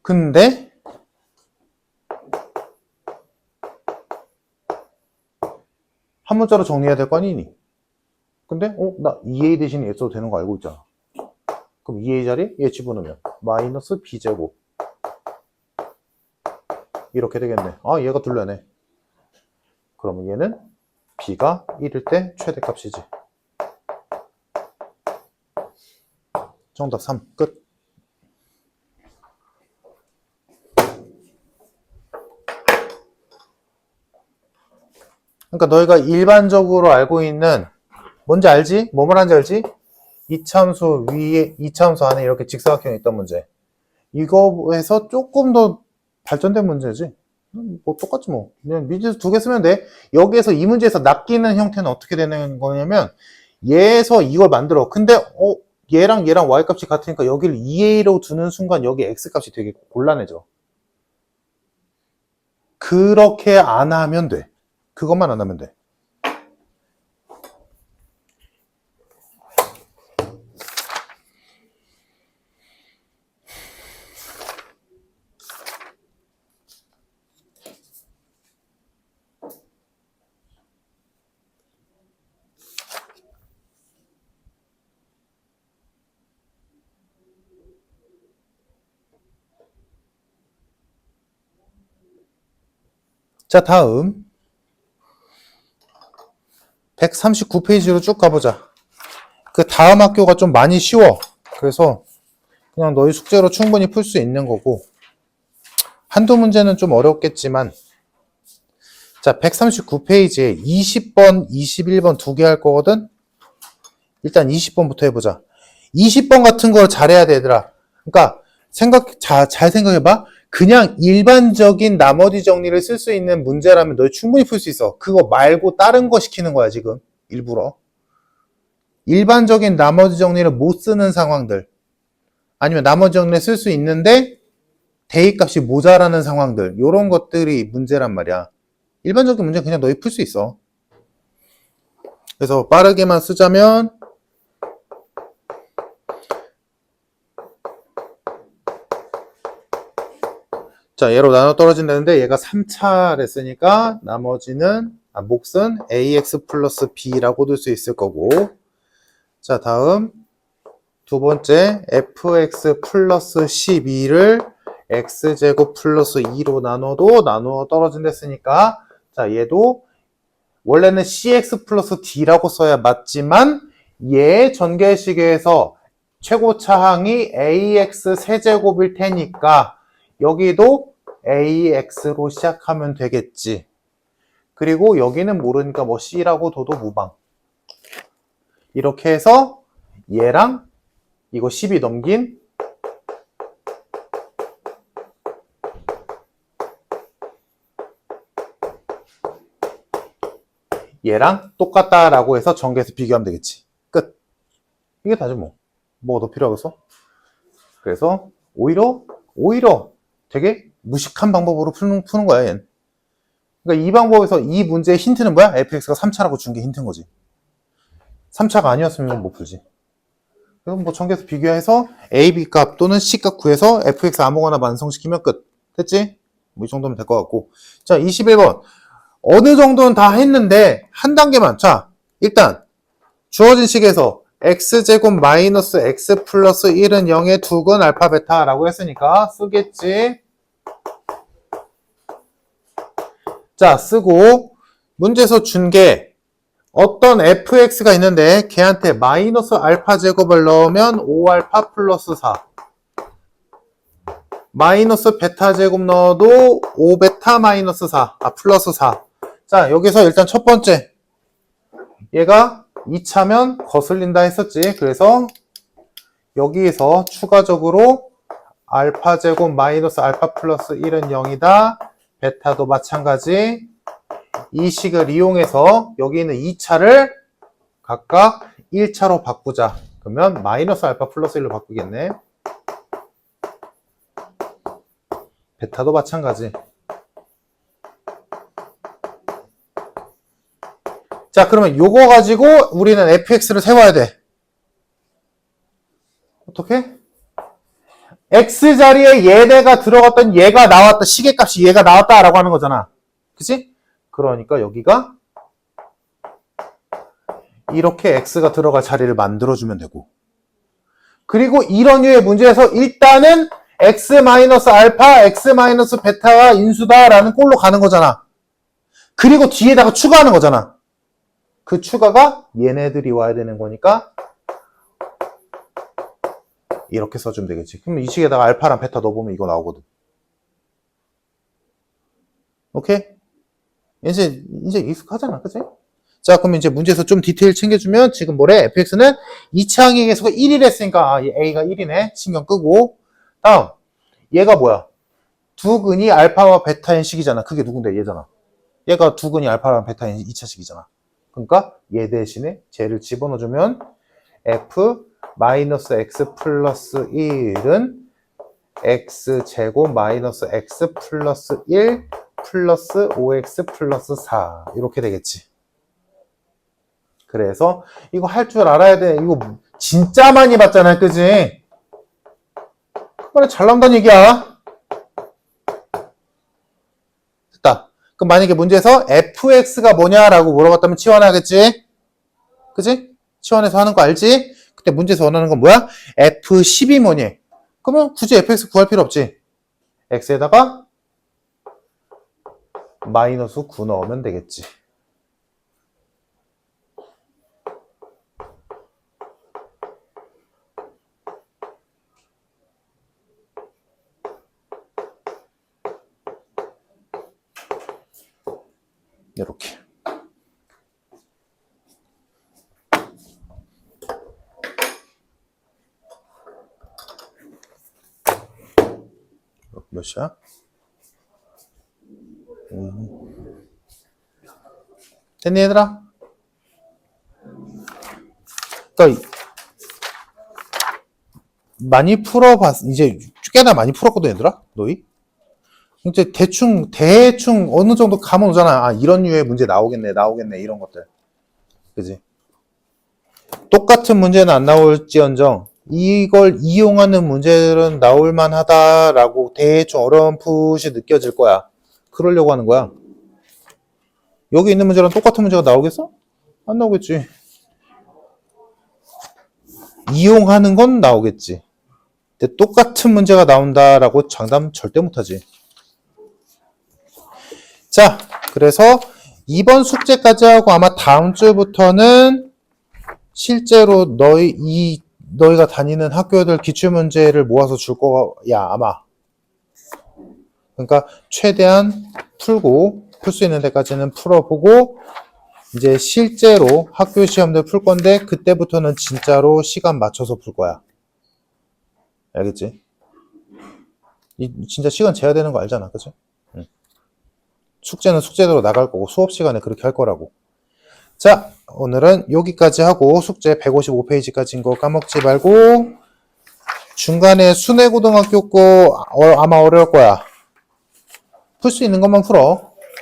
근데 한 문자로 정리해야 될 거 아니니? 근데 나 2a 대신에 얘 써도 되는 거 알고 있잖아. 그럼 2a 자리에 얘 집어넣으면 마이너스 b제곱 이렇게 되겠네. 아, 얘가 둘레네. 그러면 얘는 b가 1일 때 최대값이지. 정답 3. 끝. 그러니까 너희가 일반적으로 알고 있는 뭔지 알지? 뭐 말하는지 알지? 이차함수 위에 이차함수 안에 이렇게 직사각형이 있던 문제. 이거에서 조금 더 발전된 문제지. 뭐 똑같지 뭐. 그냥 미지수 2개 쓰면 돼. 여기에서 이 문제에서 낚이는 형태는 어떻게 되는 거냐면 얘에서 이걸 만들어. 근데 얘랑 y값이 같으니까 여기를 2a로 두는 순간 여기 x값이 되게 곤란해져. 그렇게 안 하면 돼. 그것만 안 하면 돼. 자, 다음 139페이지로 쭉 가보자. 그 다음 학교가 좀 많이 쉬워. 그래서 그냥 너희 숙제로 충분히 풀 수 있는 거고, 한두 문제는 좀 어렵겠지만, 자, 139페이지에 20번, 21번 두 개 할 거거든? 일단 20번부터 해보자. 20번 같은 걸 잘해야 되더라. 그러니까 잘 생각해봐. 그냥 일반적인 나머지 정리를 쓸 수 있는 문제라면 너 충분히 풀 수 있어. 그거 말고 다른 거 시키는 거야, 지금. 일부러. 일반적인 나머지 정리를 못 쓰는 상황들. 아니면 나머지 정리를 쓸 수 있는데 대입값이 모자라는 상황들. 요런 것들이 문제란 말이야. 일반적인 문제 그냥 너희 풀 수 있어. 그래서 빠르게만 쓰자면 자, 얘로 나눠 떨어진다는데 얘가 3차를 했으니까 나머지는 몫은 ax 플러스 b라고 둘 수 있을 거고, 자, 다음 두 번째 fx 플러스 12를 x제곱 플러스 2로 나누어 떨어진다 했으니까, 자, 얘도 원래는 cx 플러스 d라고 써야 맞지만 얘 전개식에서 최고차항이 ax 세제곱일 테니까 여기도 AX로 시작하면 되겠지. 그리고 여기는 모르니까 뭐 C라고 둬도 무방. 이렇게 해서 얘랑 이거 12 넘긴 얘랑 똑같다라고 해서 전개해서 비교하면 되겠지. 끝. 이게 다지 뭐. 뭐가 더 필요하겠어? 그래서 오히려 되게 무식한 방법으로 푸는 거야, 얘는. 그러니까 이 방법에서 이 문제의 힌트는 뭐야? fx가 3차라고 준 게 힌트인 거지. 3차가 아니었으면 못 풀지. 그럼 뭐 전개해서 비교해서 a, b 값 또는 c 값 구해서 fx 아무거나 완성시키면 끝. 됐지? 뭐 이 정도면 될 것 같고. 자, 21번. 어느 정도는 다 했는데 한 단계만. 자, 일단 주어진 식에서 x제곱 마이너스 x 플러스 1은 0의 두근 알파 베타라고 했으니까 쓰겠지. 자, 쓰고 문제에서 준 게 어떤 fx가 있는데 걔한테 마이너스 알파 제곱을 넣으면 5알파 플러스 4, 마이너스 베타 제곱 넣어도 5베타 마이너스 4, 플러스 4. 자, 여기서 일단 첫 번째 얘가 2차면 거슬린다 했었지. 그래서 여기에서 추가적으로 알파 제곱 마이너스 알파 플러스 1은 0이다. 베타도 마찬가지. 이 식을 이용해서 여기 있는 2차를 각각 1차로 바꾸자. 그러면 마이너스 알파 플러스 1로 바꾸겠네. 베타도 마찬가지. 자, 그러면 요거 가지고 우리는 fx를 세워야 돼. 어떻게? x 자리에 얘네가 들어갔던 얘가 나왔다. 시계값이 얘가 나왔다라고 하는 거잖아. 그치? 그러니까 여기가 이렇게 x가 들어갈 자리를 만들어주면 되고, 그리고 이런 류의 문제에서 일단은 x-알파, x-베타가 인수다라는 꼴로 가는 거잖아. 그리고 뒤에다가 추가하는 거잖아. 그 추가가 얘네들이 와야 되는 거니까 이렇게 써주면 되겠지. 그럼 이 식에다가 알파랑 베타 넣어보면 이거 나오거든. 오케이? 이제 익숙하잖아. 그치? 자, 그럼 이제 문제에서 좀 디테일 챙겨주면 지금 뭐래? fx는 2차 항의 계수가 1이랬으니까 a가 1이네. 신경 끄고. 다음, 얘가 뭐야? 두근이 알파와 베타인 식이잖아. 그게 누군데? 얘잖아. 얘가 두근이 알파랑 베타인 2차식이잖아. 그러니까 얘 대신에 쟤를 집어넣어주면 f-x 플러스 1은 x제곱 마이너스 x 플러스 1 플러스 5x 플러스 4 이렇게 되겠지. 그래서 이거 할 줄 알아야 돼. 이거 진짜 많이 봤잖아. 그지? 그거는 잘 나온다는 얘기야. 됐다. 그럼 만약에 문제에서 fx가 뭐냐라고 물어봤다면 치환하겠지? 그지? 치환해서 하는 거 알지? 그때 문제에서 원하는 건 뭐야? f10이 뭐니? 그러면 굳이 fx 구할 필요 없지. x에다가 마이너스 9 넣으면 되겠지. 이렇게. 몇이야? 됐니 얘들아? 그러니까 많이 풀어봤, 이제 꽤나 많이 풀었거든 얘들아? 너희? 이제 대충 어느 정도 감은 오잖아. 아, 이런 류의 문제 나오겠네 이런 것들. 그지? 똑같은 문제는 안 나올지언정 이걸 이용하는 문제들은 나올만 하다라고 대충 어렴풋이 느껴질 거야. 그러려고 하는 거야. 여기 있는 문제랑 똑같은 문제가 나오겠어? 안 나오겠지. 이용하는 건 나오겠지. 근데 똑같은 문제가 나온다라고 장담 절대 못하지. 자, 그래서 이번 숙제까지 하고 아마 다음 주부터는 실제로 너희가 다니는 학교들 기출문제를 모아서 줄 거야, 아마. 그러니까 최대한 풀 수 있는 데까지는 풀어보고, 이제 실제로 학교 시험들 풀 건데, 그때부터는 진짜로 시간 맞춰서 풀 거야. 알겠지? 진짜 시간 재야 되는 거 알잖아, 그치? 응. 숙제는 숙제대로 나갈 거고, 수업 시간에 그렇게 할 거라고. 자, 오늘은 여기까지 하고 숙제 155페이지까지인 거 까먹지 말고, 중간에 순회고등학교 거 아마 어려울 거야. 풀 수 있는 것만 풀어.